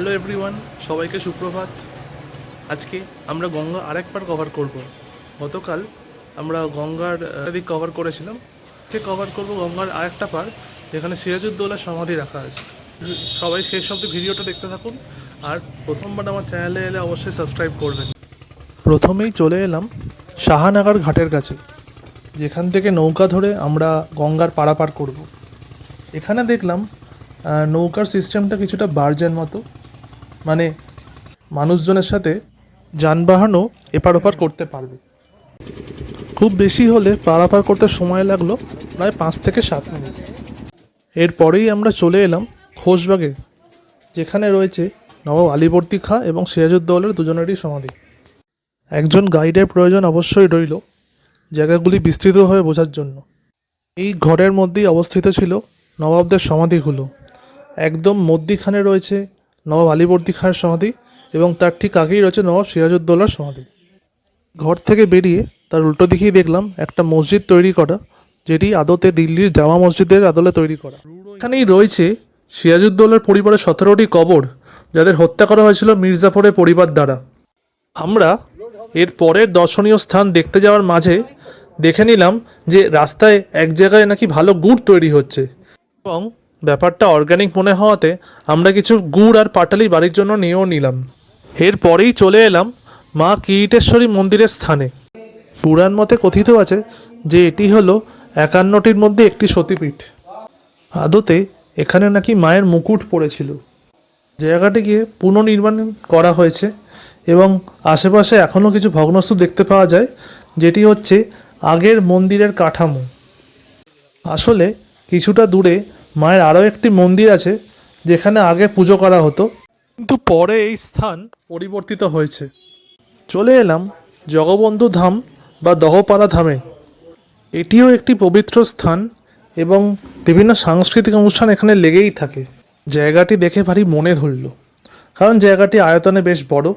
Hello everyone, সবাইকে সুপ্রভাত। আজকে আমরা গঙ্গা আরেকবার কভার করব। গতকাল আমরা গঙ্গার দিক কভার করেছিলাম, সে কভার করব গঙ্গার আরেকটা পার যেখানে সিরাজউদ্দৌলার সমাধি রাখা আছে। সবাই শেষ অবধি ভিডিওটা দেখতে থাকুন, আর প্রথমবার আমার চ্যানেলে এলে অবশ্যই সাবস্ক্রাইব করবেন। প্রথমেই চলে এলাম শাহানাগার ঘাটের কাছে, যেখান থেকে নৌকা ধরে আমরা গঙ্গার পারাপার করব। এখানে দেখলাম নৌকার সিস্টেমটা কিছুটা বার্জের মতো, মানে মানুষজনের সাথে যানবাহনও এপার ওপার করতে পারবে। খুব বেশি হলে পারাপার করতে সময় লাগলো প্রায় 5 থেকে 7 মিনিট। এরপরেই আমরা চলে এলাম খোশবাগে, যেখানে রয়েছে নবাব আলীবর্দী খাঁ এবং সিরাজউদ্দৌলার দুজনেরই সমাধি। একজন গাইডের প্রয়োজন অবশ্যই রইল জায়গাগুলি বিস্তৃতভাবে বোঝার জন্য। এই ঘরের মধ্যেই অবস্থিত ছিল নবাবদের সমাধিগুলো। একদম মধ্যিখানে রয়েছে নবাব আলীবর্দী খাঁর সমাধি এবং তার ঠিক আগেই রয়েছে নবাব সিরাজউদ্দৌলার সমাধি। ঘর থেকে বেরিয়ে তার উল্টো দিকেই দেখলাম একটা মসজিদ তৈরি করা, যেটি আদতে দিল্লির জামা মসজিদের আদলে তৈরি করা। এখানেই রয়েছে সিরাজউদ্দৌলার পরিবারের 17টি কবর, যাদের হত্যা করা হয়েছিল মির্জাফরের পরিবার দ্বারা। আমরা এর পরের দর্শনীয় স্থান দেখতে যাওয়ার মাঝে দেখে নিলাম যে রাস্তায় এক জায়গায় নাকি ভালো গুড় তৈরি হচ্ছে, এবং ব্যাপারটা অর্গ্যানিক মনে হওয়াতে আমরা কিছু গুড় আর পাটালি বাড়ির জন্য নিয়েও নিলাম। এরপরেই চলে এলাম মা কিরিটেশ্বরী মন্দিরের স্থানে। পুরাণ মতে কথিত আছে যে এটি হলো 51টির মধ্যে একটি সতীপীঠ। আদতে এখানে নাকি মায়ের মুকুট পড়েছিল। জায়গাটিকে পুনর্নির্মাণ করা হয়েছে এবং আশেপাশে এখনও কিছু ভগ্নস্তূপ দেখতে পাওয়া যায়, যেটি হচ্ছে আগের মন্দিরের কাঠামো। আসলে কিছুটা দূরে মায়ের আরও একটি মন্দির আছে, যেখানে আগে পুজো করা হতো, কিন্তু পরে এই স্থান পরিবর্তিত হয়েছে। চলে এলাম জগবন্ধু ধাম বা দহপাড়া ধামে। এটিও একটি পবিত্র স্থান এবং বিভিন্ন সাংস্কৃতিক অনুষ্ঠান এখানে লেগেই থাকে। জায়গাটি দেখে ভারী মনে ধরল, কারণ জায়গাটি আয়তনে বেশ বড়,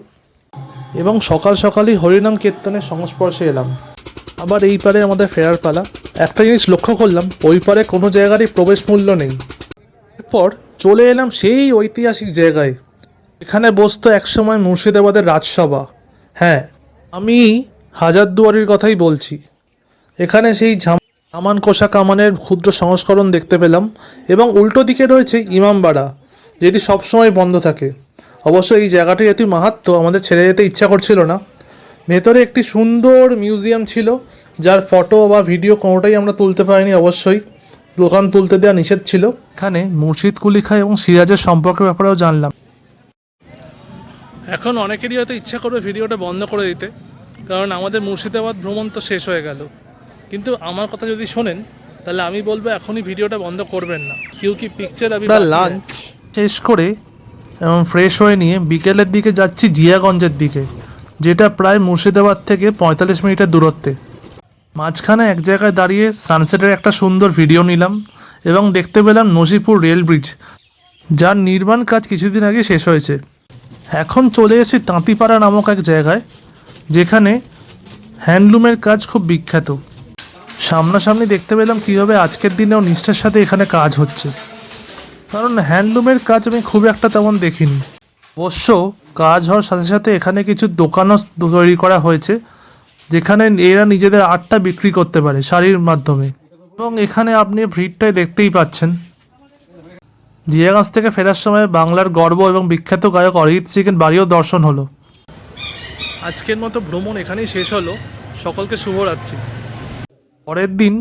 এবং সকাল সকালই হরিনাম কীর্তনের সংস্পর্শে এলাম। আবার এই পারে আমাদের ফেরার পালা। একটা জিনিস লক্ষ্য করলাম, ওই পারে কোনো জায়গারই প্রবেশ মূল্য নেই। এরপর চলে এলাম সেই ঐতিহাসিক জায়গায়, এখানে বসতো একসময় মুর্শিদাবাদের রাজসভা। হ্যাঁ, আমি হাজারদুয়ারির কথাই বলছি। এখানে সেই কামান কোষা কামানের ক্ষুদ্র সংস্করণ দেখতে পেলাম, এবং উল্টো দিকে রয়েছে ইমামবাড়া, যেটি সবসময় বন্ধ থাকে। অবশ্য এই জায়গাটি এত মাহাত্ম্য আমাদের ছেড়ে যেতে ইচ্ছা করছিল না। ভেতরে একটি সুন্দর মিউজিয়াম ছিল, যার ফটো বা ভিডিও কোনোটাই আমরা তুলতে পারিনি। অবশ্যই দোকান তুলতে দেওয়া নিষেধ ছিল। এখানে মুর্শিদ কুলি খাঁ এবং সিরাজের সম্পর্কের ব্যাপারেও জানলাম। এখন অনেকেরই হয়তো ইচ্ছা করবে ভিডিওটা বন্ধ করে দিতে, কারণ আমাদের মুর্শিদাবাদ ভ্রমণ তো শেষ হয়ে গেল। কিন্তু আমার কথা যদি শোনেন, তাহলে আমি বলবো এখনই ভিডিওটা বন্ধ করবেন না, কি পিকচার। আমি লাঞ্চ শেষ করে এবং ফ্রেশ হয়ে নিয়ে বিকেলের দিকে যাচ্ছি জিয়াগঞ্জের দিকে, যেটা প্রায় মুর্শিদাবাদ থেকে 45 মিনিটের দূরত্বে। মাঝখানে এক জায়গায় দাঁড়িয়ে সানসেটের একটা সুন্দর ভিডিও নিলাম এবং দেখতে পেলাম নজিপুর রেল ব্রিজ, যার নির্মাণ কাজ কিছুদিন আগে শেষ হয়েছে। এখন চলে এসেছি তাঁতিপাড়া নামক এক জায়গায়, যেখানে হ্যান্ডলুমের কাজ খুব বিখ্যাত। সামনাসামনি দেখতে পেলাম কীভাবে আজকের দিনেও নিষ্ঠার সাথে এখানে কাজ হচ্ছে, কারণ হ্যান্ডলুমের কাজ আমি খুব একটা তেমন দেখিনি। অবশ্য কাজ হওয়ার সাথে সাথে এখানে কিছু দোকানও তৈরি করা হয়েছে, যেখানে এরা নিজেদের আর্টটা বিক্রি করতে পারে শাড়ির মাধ্যমে, এবং এখানে আপনি ভিড়টাই দেখতেই পাচ্ছেন। জিয়াগঞ্জ থেকে ফেরার সময় বাংলার গর্ব এবং বিখ্যাত গায়ক অরিজিৎ সিংয়ের বাড়িও দর্শন হলো। আজকের মতো ভ্রমণ এখানেই শেষ হলো। সকলকে শুভরাত্রি। পরের দিন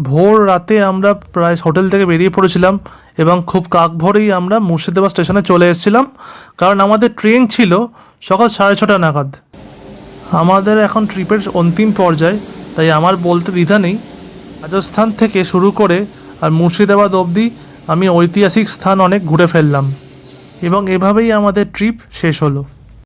ভোর রাতে আমরা প্রায় হোটেল থেকে বেরিয়ে পড়েছিলাম, এবং খুব কাক ভোরেই আমরা মুর্শিদাবাদ স্টেশনে চলে এসেছিলাম, কারণ আমাদের ট্রেন ছিল সকাল 6:30 নাগাদ। আমাদের এখন ট্রিপের অন্তিম পর্যায়ে, তাই আমার বলতে দ্বিধা নেই। রাজস্থান থেকে শুরু করে আর মুর্শিদাবাদ অবধি আমি ঐতিহাসিক স্থান অনেক ঘুরে ফেললাম, এবং এভাবেই আমাদের ট্রিপ শেষ হলো।